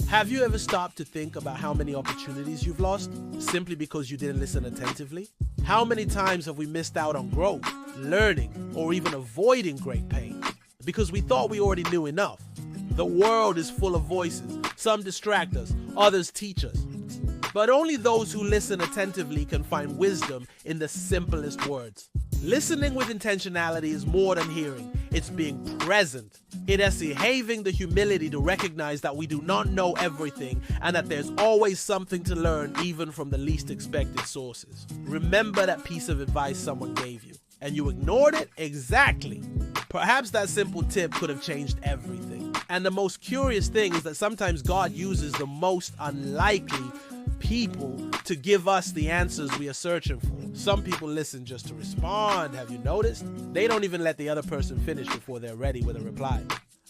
Have you ever stopped to think about how many opportunities you've lost simply because you didn't listen attentively? How many times have we missed out on growth, learning, or even avoiding great pain because we thought we already knew enough? The world is full of voices. Some distract us, others teach us. But only those who listen attentively can find wisdom in the simplest words. Listening with intentionality is more than hearing. It's being present. It is having the humility to recognize that we do not know everything and that there's always something to learn even from the least expected sources. Remember that piece of advice someone gave you and you ignored it? Exactly. Perhaps that simple tip could have changed everything. And the most curious thing is that sometimes God uses the most unlikely people to give us the answers we are searching for. Some people listen just to respond. Have you noticed? They don't even let the other person finish before they're ready with a reply.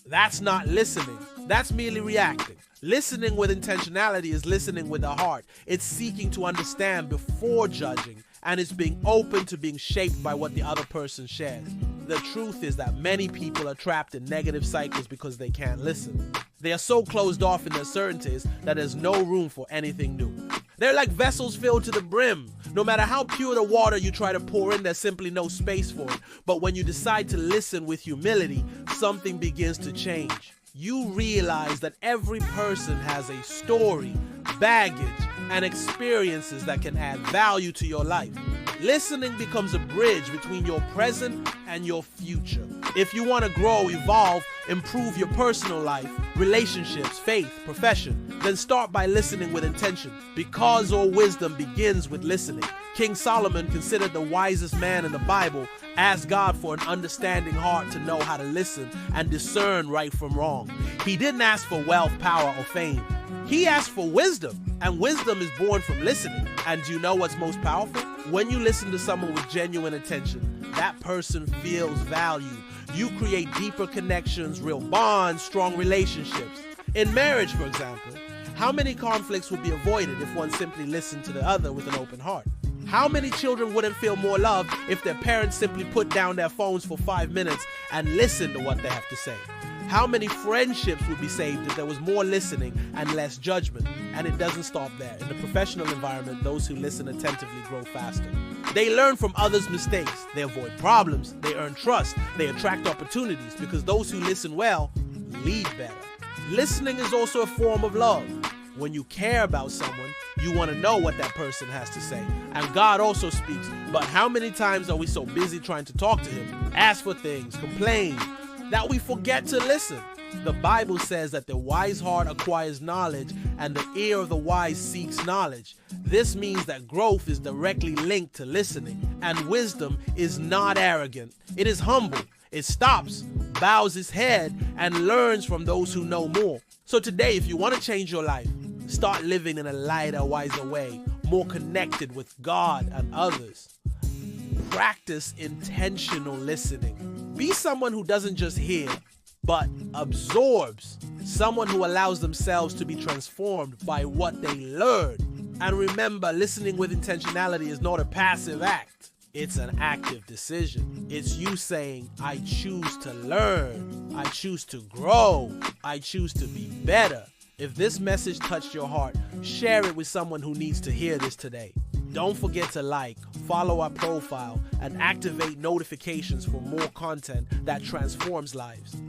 That's not listening. That's merely reacting. Listening with intentionality is listening with the heart. It's seeking to understand before judging, and it's being open to being shaped by what the other person shares. The truth is that many people are trapped in negative cycles because they can't listen. They are so closed off in their certainties that there's no room for anything new. They're like vessels filled to the brim. No matter how pure the water you try to pour in, there's simply no space for it. But when you decide to listen with humility, something begins to change. You realize that every person has a story, baggage, and experiences that can add value to your life. Listening becomes a bridge between your present and your future. If you want to grow, evolve, improve your personal life, relationships, faith, profession, then start by listening with intention. Because all wisdom begins with listening. King Solomon, considered the wisest man in the Bible, asked God for an understanding heart to know how to listen and discern right from wrong. He didn't ask for wealth, power, or fame. He asked for wisdom, and wisdom is born from listening. And do you know what's most powerful? When you listen to someone with genuine attention, that person feels valued. You create deeper connections, real bonds, strong relationships. In marriage, for example, how many conflicts would be avoided if one simply listened to the other with an open heart? How many children wouldn't feel more loved if their parents simply put down their phones for 5 minutes and listened to what they have to say? How many friendships would be saved if there was more listening and less judgment? And it doesn't stop there. In the professional environment, those who listen attentively grow faster. They learn from others' mistakes. They avoid problems. They earn trust. They attract opportunities because those who listen well lead better. Listening is also a form of love. When you care about someone, you want to know what that person has to say. And God also speaks. But how many times are we so busy trying to talk to Him, ask for things, complain, that we forget to listen? The Bible says that the wise heart acquires knowledge and the ear of the wise seeks knowledge. This means that growth is directly linked to listening, and wisdom is not arrogant. It is humble. It stops, bows its head, and learns from those who know more. So today, if you want to change your life, start living in a lighter, wiser way, more connected with God and others. Practice intentional listening. Be someone who doesn't just hear, but absorbs. Someone who allows themselves to be transformed by what they learn. And remember, listening with intentionality is not a passive act. It's an active decision. It's you saying, I choose to learn. I choose to grow. I choose to be better. If this message touched your heart, share it with someone who needs to hear this today. Don't forget to like, follow our profile, and activate notifications for more content that transforms lives.